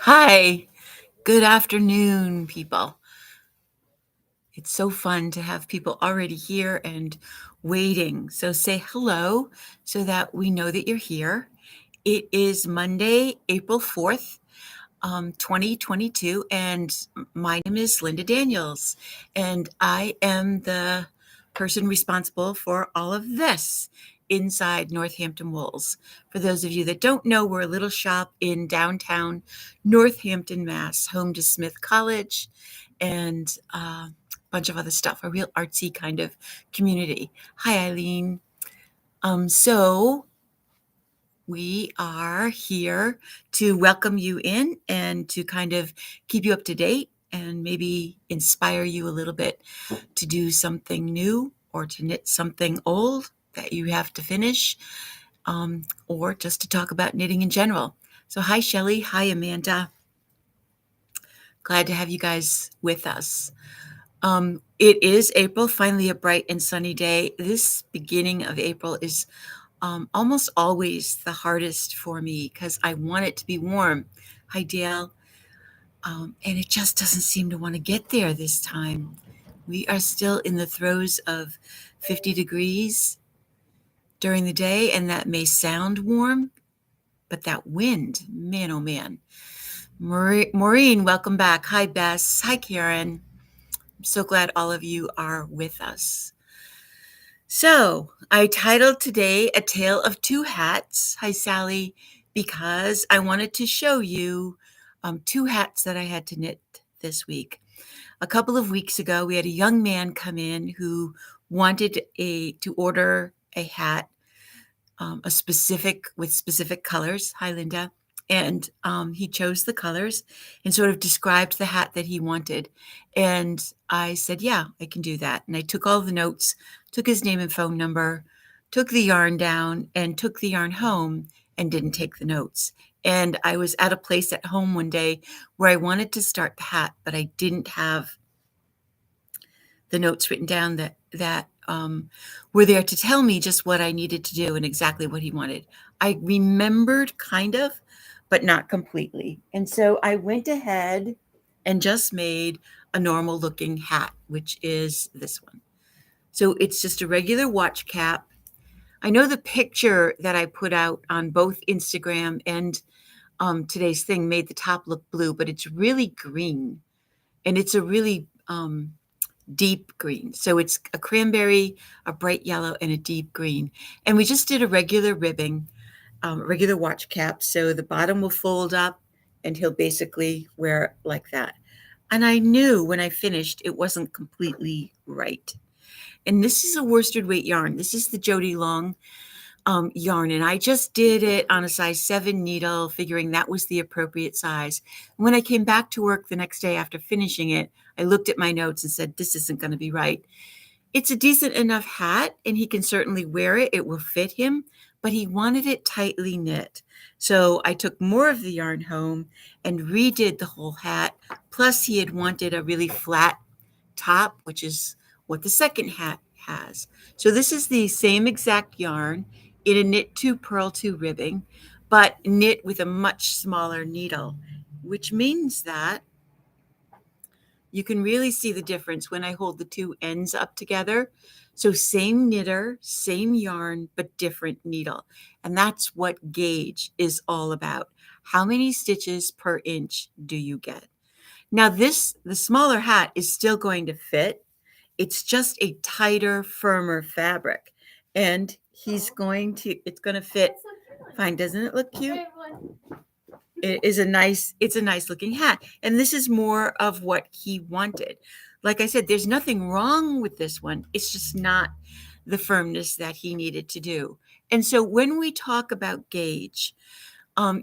Hi, good afternoon, people. It's so fun to have people already here and waiting. So say hello so that we know that you're here. It is Monday, April 4th, 2022, and my name is Linda Daniels, and I am the person responsible for all of this inside Northampton Wolves. For those of you that don't know, we're a little shop in downtown Northampton, Mass, home to Smith College and a bunch of other stuff, a real artsy kind of community. Hi, Eileen. So we are here to welcome you in and to kind of keep you up to date and maybe inspire you a little bit to do something new or to knit something old that you have to finish, or just to talk about knitting in general. So hi, Shelley. Hi, Amanda. Glad to have you guys with us. It is April, finally a bright and sunny day. This beginning of April is almost always the hardest for me because I want it to be warm. Hi, Dale. And it just doesn't seem to want to get there this time. We are still in the throes of 50 degrees during the day, and that may sound warm, but that wind, man, oh man. Maureen, welcome back. Hi, Bess. Hi, Karen. I'm so glad all of you are with us. So I titled today A Tale of Two Hats. Hi, Sally, because I wanted to show you two hats that I had to knit this week. A couple of weeks ago, we had a young man come in who wanted to order a hat, with specific colors. Hi, Linda. And he chose the colors and sort of described the hat that he wanted. And I said, yeah, I can do that. And I took all the notes, took his name and phone number, took the yarn down, and took the yarn home and didn't take the notes. And I was at a place at home one day where I wanted to start the hat, but I didn't have the notes written down that were there to tell me just what I needed to do and exactly what he wanted. I remembered kind of, but not completely. And so I went ahead and just made a normal looking hat, which is this one. So it's just a regular watch cap. I know the picture that I put out on both Instagram and today's thing made the top look blue, but it's really green. And it's a really deep green. So it's a cranberry, a bright yellow, and a deep green. And we just did a regular ribbing, regular watch cap. So the bottom will fold up and he'll basically wear it like that. And I knew when I finished it wasn't completely right. And this is a worsted weight yarn. This is the Jody Long yarn. And I just did it on a size 7 needle, figuring that was the appropriate size. And when I came back to work the next day after finishing it, I looked at my notes and said, this isn't going to be right. It's a decent enough hat and he can certainly wear it. It will fit him, but he wanted it tightly knit. So I took more of the yarn home and redid the whole hat. Plus he had wanted a really flat top, which is what the second hat has. So this is the same exact yarn in a knit 2 purl 2 ribbing, but knit with a much smaller needle, which means that you can really see the difference when I hold the two ends up together. So same knitter, same yarn, but different needle. And that's what gauge is all about. How many stitches per inch do you get? Now the smaller hat is still going to fit. It's just a tighter, firmer fabric. And it's going to fit fine. Doesn't it look cute? It's a nice looking hat. And this is more of what he wanted. Like I said, there's nothing wrong with this one. It's just not the firmness that he needed to do. And so when we talk about gauge,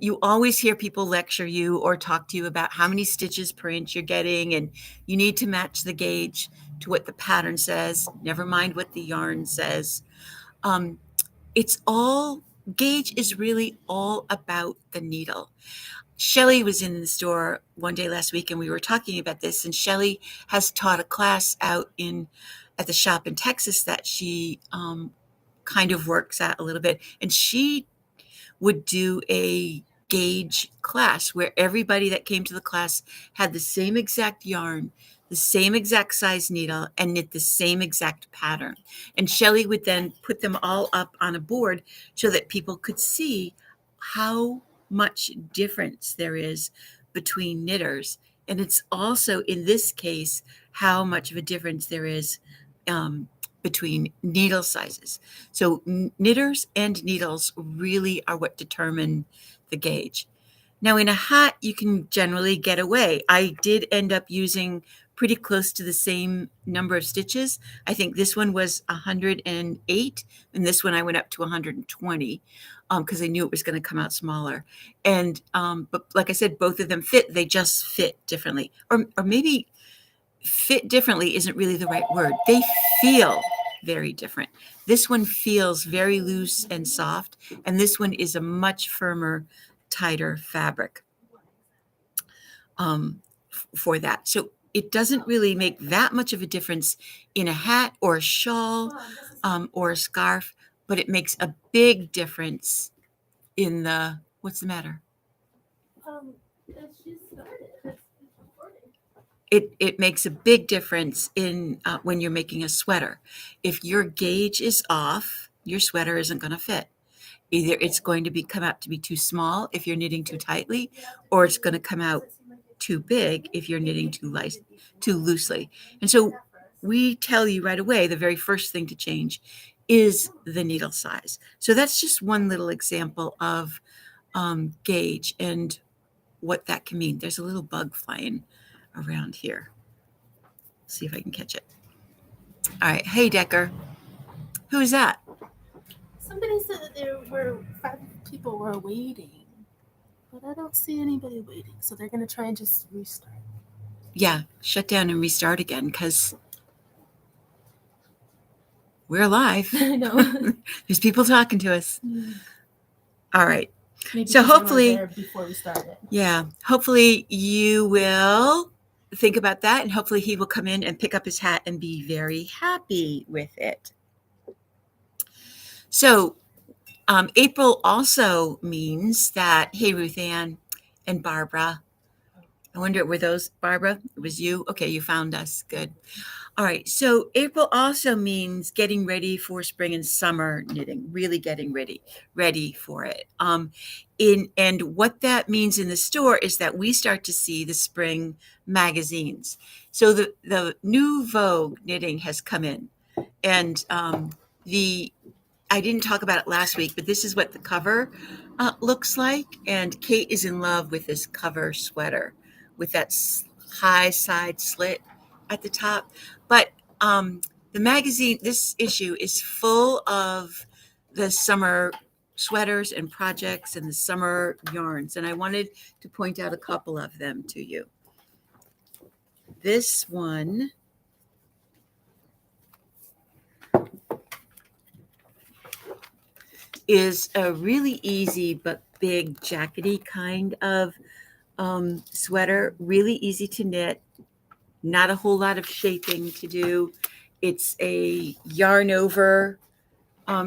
you always hear people lecture you or talk to you about how many stitches per inch you're getting, and you need to match the gauge to what the pattern says, never mind what the yarn says. It's all, gauge is really all about the needle. Shelley was in the store one day last week and we were talking about this, and Shelley has taught a class out at the shop in Texas that she kind of works at a little bit, and she would do a gauge class where everybody that came to the class had the same exact yarn, the same exact size needle, and knit the same exact pattern. And Shelley would then put them all up on a board so that people could see how much difference there is between knitters. And it's also, in this case, how much of a difference there is between needle sizes. So knitters and needles really are what determine the gauge. Now in a hat, you can generally get away. I did end up using pretty close to the same number of stitches. I think this one was 108, and this one I went up to 120 because I knew it was going to come out smaller. And but like I said, both of them fit. They just fit differently, or maybe fit differently isn't really the right word. They feel very different. This one feels very loose and soft, and this one is a much firmer, tighter fabric for that. So it doesn't really make that much of a difference in a hat or a shawl or a scarf, but it makes a big difference in the, what's the matter? It makes a big difference in when you're making a sweater. If your gauge is off, your sweater isn't going to fit. Either it's going to come out to be too small if you're knitting too tightly, or it's going to come out too big if you're knitting too loosely. And so we tell you right away, the very first thing to change is the needle size. So that's just one little example of gauge and what that can mean. There's a little bug flying around here. See if I can catch it. All right. Hey, Decker. Who is that? Somebody said that there were 5 people were waiting, but I don't see anybody waiting. So they're going to try and just restart. Yeah, shut down and restart again because we're live. I know. There's people talking to us. All right. Maybe so hopefully, there before we started. Yeah, hopefully you will think about that, and hopefully he will come in and pick up his hat and be very happy with it. So April also means that, hey, Ruth Ann and Barbara. I wonder, were those Barbara? It was you? Okay, you found us. Good. All right. So April also means getting ready for spring and summer knitting, really getting ready for it. And what that means in the store is that we start to see the spring magazines. So the new Vogue knitting has come in, and I didn't talk about it last week, but this is what the cover looks like. And Kate is in love with this cover sweater with that high side slit at the top. But the magazine, this issue is full of the summer sweaters and projects and the summer yarns. And I wanted to point out a couple of them to you. This one is a really easy but big jackety kind of sweater, really easy to knit, not a whole lot of shaping to do. It's a yarn over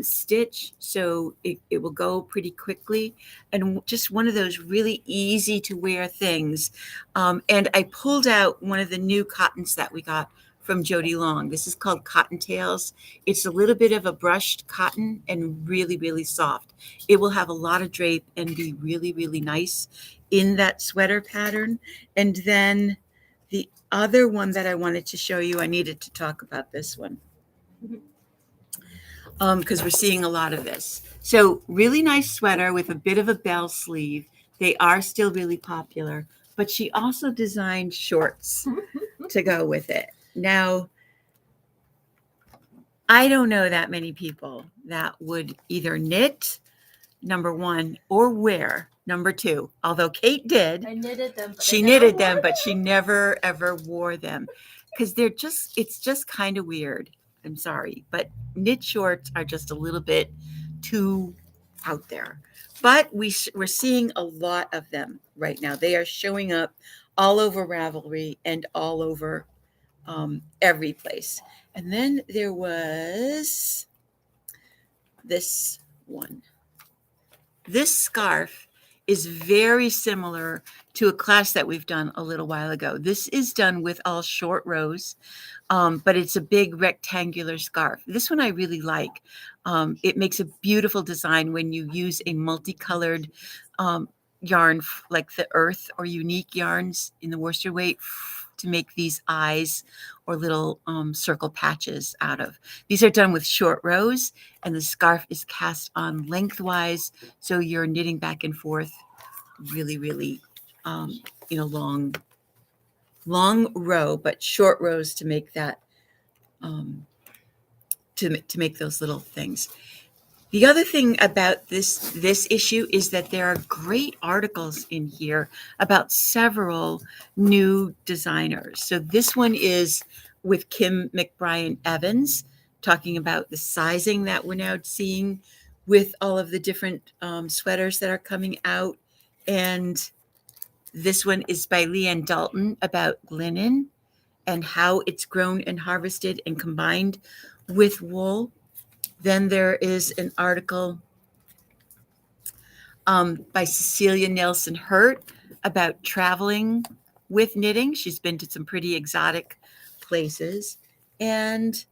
stitch, so it will go pretty quickly, and just one of those really easy to wear things. And I pulled out one of the new cottons that we got from Jody Long. This is called Cottontails. It's a little bit of a brushed cotton and really, really soft. It will have a lot of drape and be really, really nice in that sweater pattern. And then the other one that I wanted to show you, I needed to talk about this one because we're seeing a lot of this. So really nice sweater with a bit of a bell sleeve. They are still really popular, but she also designed shorts to go with it. Now, I don't know that many people that would either knit, number one, or wear, number two. Although Kate did. I knitted them. She knitted them, but she never, ever wore them because it's just kind of weird. I'm sorry, but knit shorts are just a little bit too out there. But we're seeing a lot of them right now. They are showing up all over Ravelry and all over every place. And then there was this one. This scarf is very similar to a class that we've done a little while ago. This is done with all short rows, but it's a big rectangular scarf. This one I really like. It makes a beautiful design when you use a multicolored yarn like the earth or unique yarns in the worsted weight to make these eyes or little circle patches out of. These are done with short rows, and the scarf is cast on lengthwise, so you're knitting back and forth really, really in a long row, but short rows to make that to make those little things. The other thing about this issue is that there are great articles in here about several new designers. So this one is with Kim McBrien Evans, talking about the sizing that we're now seeing with all of the different sweaters that are coming out. And this one is by Leanne Dalton about linen and how it's grown and harvested and combined with wool. Then there is an article by Cecilia Nelson Hurt about traveling with knitting. She's been to some pretty exotic places. And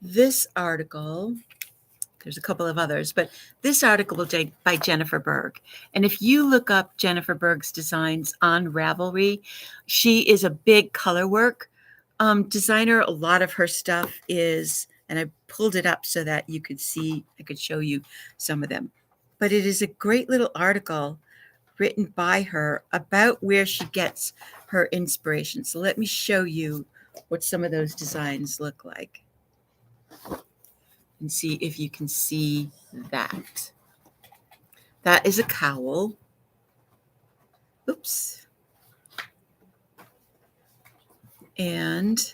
this article, there's a couple of others, but this article by Jennifer Berg. And if you look up Jennifer Berg's designs on Ravelry, she is a big color work designer. A lot of her stuff is, and I pulled it up so that you could see, I could show you some of them. But it is a great little article written by her about where she gets her inspiration. So let me show you what some of those designs look like and see if you can see that. That is a cowl. Oops. And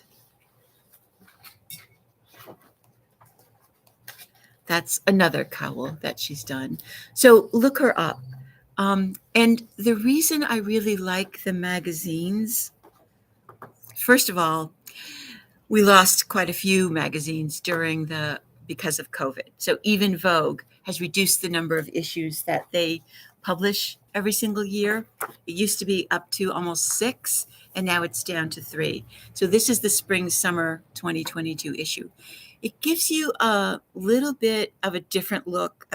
that's another cowl that she's done. So look her up. And the reason I really like the magazines, first of all, we lost quite a few magazines because of COVID. So even Vogue has reduced the number of issues that they publish every single year. It used to be up to almost 6, and now it's down to 3. So this is the spring-summer 2022 issue. It gives you a little bit of a different look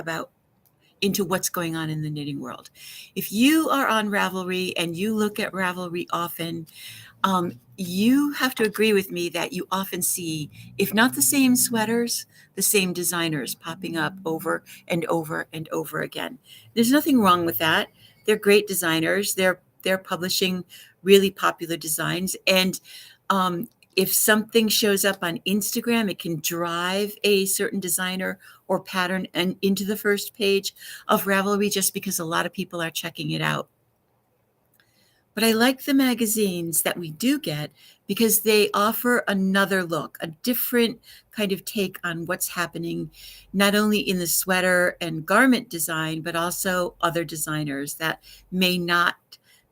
into what's going on in the knitting world. If you are on Ravelry and you look at Ravelry often, you have to agree with me that you often see, if not the same sweaters, the same designers popping up over and over and over again. There's nothing wrong with that. They're great designers. They're publishing really popular designs. And if something shows up on Instagram, it can drive a certain designer or pattern and into the first page of Ravelry just because a lot of people are checking it out. But I like the magazines that we do get because they offer another look, a different kind of take on what's happening, not only in the sweater and garment design, but also other designers that may not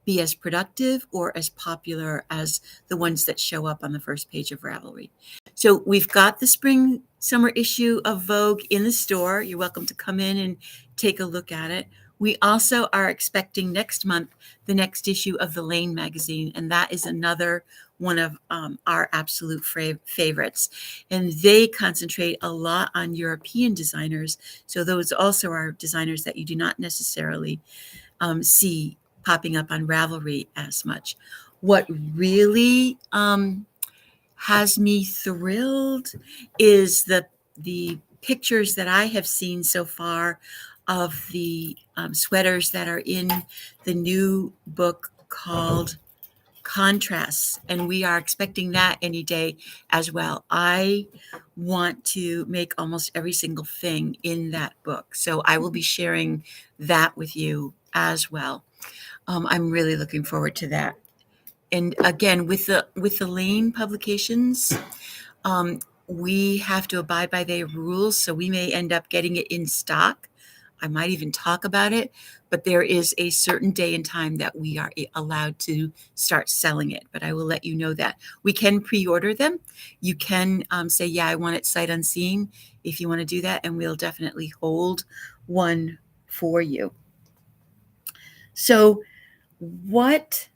be as productive or as popular as the ones that show up on the first page of Ravelry. So we've got the spring summer issue of Vogue in the store. You're welcome to come in and take a look at it. We also are expecting next month the next issue of the Lane magazine, and that is another one of our absolute favorites. And they concentrate a lot on European designers. So those also are designers that you do not necessarily see popping up on Ravelry as much. What really has me thrilled is the pictures that I have seen so far of the sweaters that are in the new book called Contrasts, and we are expecting that any day as well. I want to make almost every single thing in that book, so I will be sharing that with you as well. I'm really looking forward to that. And again, with the Lane publications, we have to abide by their rules, so we may end up getting it in stock. I might even talk about it, but there is a certain day and time that we are allowed to start selling it. But I will let you know that. We can pre-order them. You can say, yeah, I want it sight unseen if you want to do that, and we'll definitely hold one for you. So what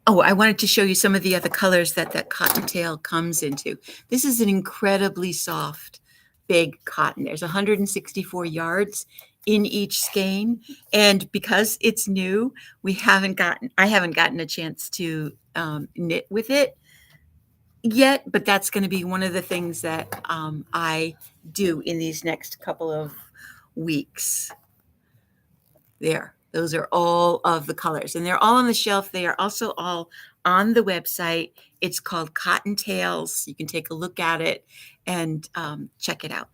Oh, I wanted to show you some of the other colors that that cottontail comes into. This is an incredibly soft, big cotton. There's 164 yards in each skein, and because it's new, I haven't gotten a chance to knit with it yet. But that's going to be one of the things that I do in these next couple of weeks. There, those are all of the colors, and they're all on the shelf. They are also all on the website. It's called Cottontails. You can take a look at it and check it out.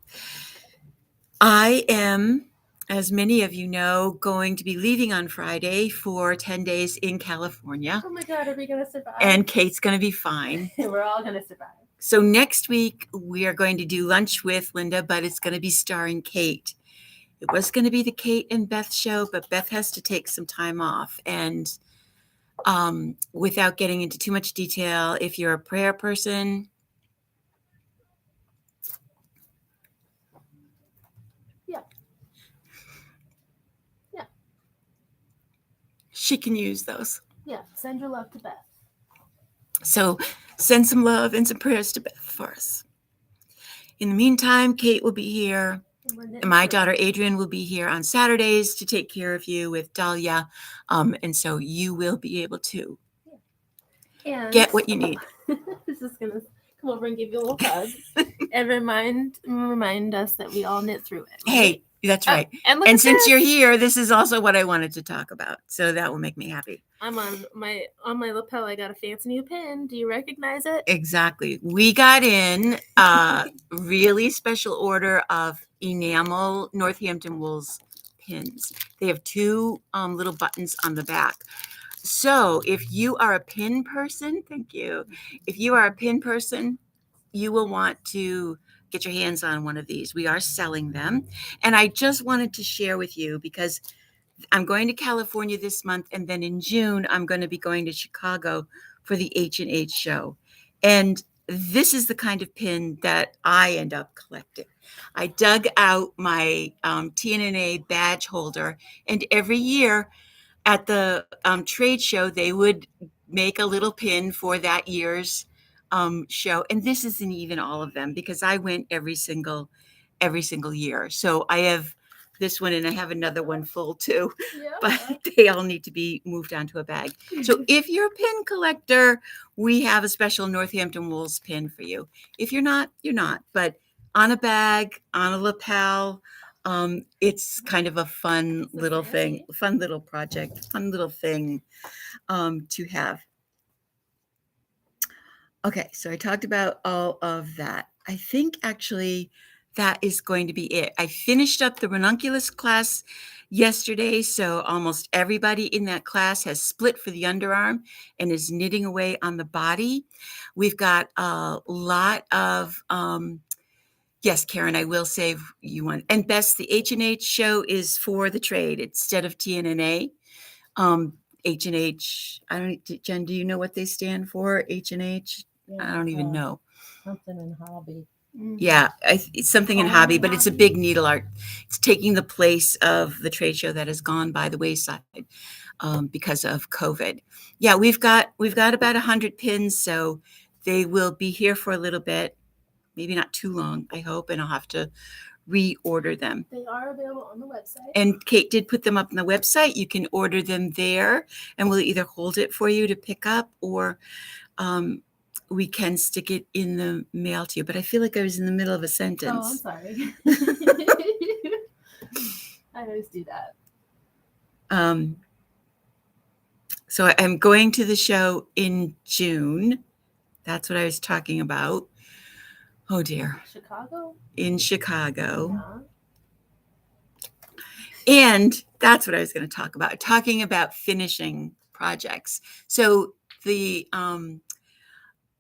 I am, as many of you know, going to be leaving on Friday for 10 days in California. Oh my God, are we going to survive? And Kate's going to be fine. We're all going to survive. So next week, we are going to do lunch with Linda, but it's going to be starring Kate. It was going to be the Kate and Beth show, but Beth has to take some time off. And without getting into too much detail, if you're a prayer person, Yeah. she can use those. Yeah, send your love to Beth. So send some love and some prayers to Beth for us. In the meantime, Kate will be here. And my daughter Adrian will be here on Saturdays to take care of you with Dahlia. And so you will be able to get what you need. This is going to come over and give you a little hug and remind us that we all knit through it. Right? Hey, that's right. And since you're here, this is also what I wanted to talk about. So that will make me happy. I'm on my lapel. I got a fancy new pin. Do you recognize it? Exactly. We got in a really special order of enamel Northampton Wools pins. They have two little buttons on the back. So if you are a pin person, thank you. If you are a pin person, you will want to get your hands on one of these. We are selling them. And I just wanted to share with you because I'm going to California this month, and then in June, I'm going to be going to Chicago for the H&H show. And this is the kind of pin that I end up collecting. I dug out my TNNA badge holder, and every year at the trade show, they would make a little pin for that year's show. And this isn't even all of them because I went every single year. So I have this one and I have another one full too, but they all need to be moved onto a bag. So if you're a pin collector, we have a special Northampton Wools pin for you. If you're not, you're not, but on a bag, on a lapel, it's kind of a fun little thing, fun little project, fun little thing to have. Okay, so I talked about all of that. I think actually that is going to be it. I finished up the ranunculus class yesterday, so almost everybody in that class has split for the underarm and is knitting away on the body. We've got a lot of yes, Karen, I will save you one. And Bess, the H&H show is for the trade instead of TNNA. H&H, I don't, Jen, do you know what they stand for? H&H? I don't even know. Something in hobby. Yeah, it's something in hobby, but it's a big needle art. It's taking the place of the trade show that has gone by the wayside because of COVID. Yeah, we've got about 100 pins, so they will be here for a little bit, maybe not too long, I hope, and I'll have to reorder them. They are available on the website. And Kate did put them up on the website. You can order them there, and we'll either hold it for you to pick up or we can stick it in the mail to you. But I feel like I was in the middle of a sentence. Oh, I'm sorry. I always do that. So I'm going to the show in June. That's what I was talking about. Oh dear. Chicago? In Chicago. Yeah. And that's what I was going to talk about, talking about finishing projects. So the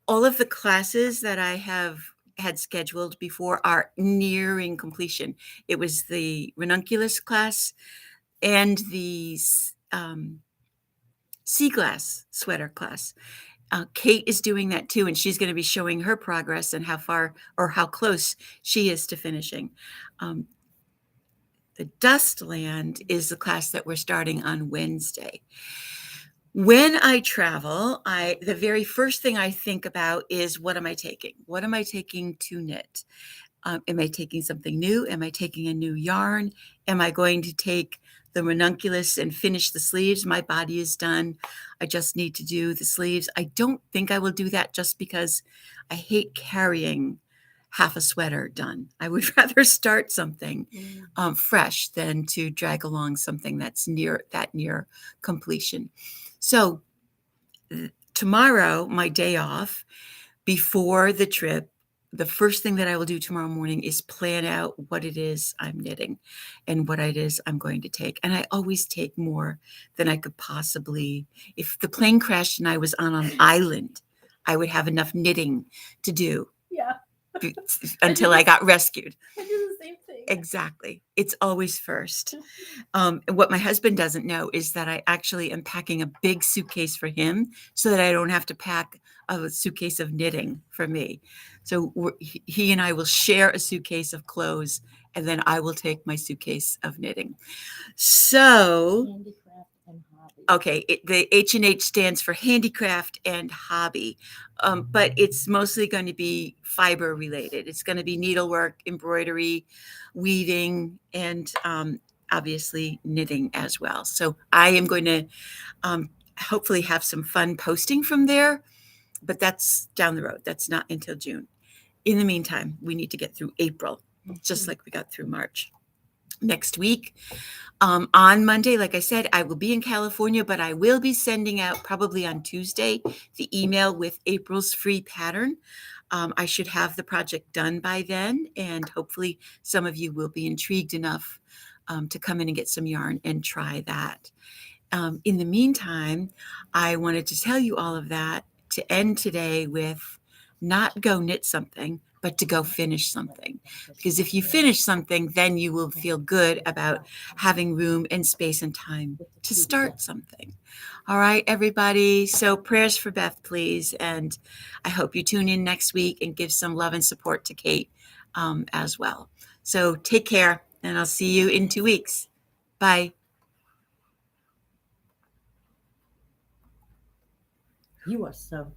all of the classes that I have had scheduled before are nearing completion. It was the ranunculus class and the sea glass sweater class. Kate is doing that too, and she's going to be showing her progress and how far or how close she is to finishing. The Dustland is the class that we're starting on Wednesday. When I travel, the very first thing I think about is, what am I taking? What am I taking to knit? Am I taking something new? Am I taking a new yarn? Am I going to take the ranunculus and finish the sleeves? My body is done. I just need to do the sleeves. I don't think I will do that, just because I hate carrying half a sweater done. I would rather start something fresh than to drag along something that's near completion. So tomorrow, my day off before the trip, the first thing that I will do tomorrow morning is plan out what it is I'm knitting and what it is I'm going to take. And I always take more than I could possibly. If the plane crashed and I was on an island, I would have enough knitting to do Yeah. until I got rescued. I do the same thing. Exactly. It's always first. What my husband doesn't know is that I actually am packing a big suitcase for him so that I don't have to pack a suitcase of knitting for me. So he and I will share a suitcase of clothes, and then I will take my suitcase of knitting. So, Handicraft and hobby. okay, the H&H stands for handicraft and hobby, but it's mostly going to be fiber related. It's going to be needlework, embroidery, weaving, and obviously knitting as well. So I am going to hopefully have some fun posting from there, but that's down the road. That's not until June. In the meantime, we need to get through April, just like we got through March. Next week, on Monday, like I said, I will be in California, but I will be sending out probably on Tuesday the email with April's free pattern. I should have the project done by then, and hopefully some of you will be intrigued enough to come in and get some yarn and try that. In the meantime, I wanted to tell you all of that to end today with not go knit something, but to go finish something. Because if you finish something, then you will feel good about having room and space and time to start something. All right, everybody. So prayers for Beth, please. And I hope you tune in next week and give some love and support to Kate as well. So take care, and I'll see you in 2 weeks. Bye. You are so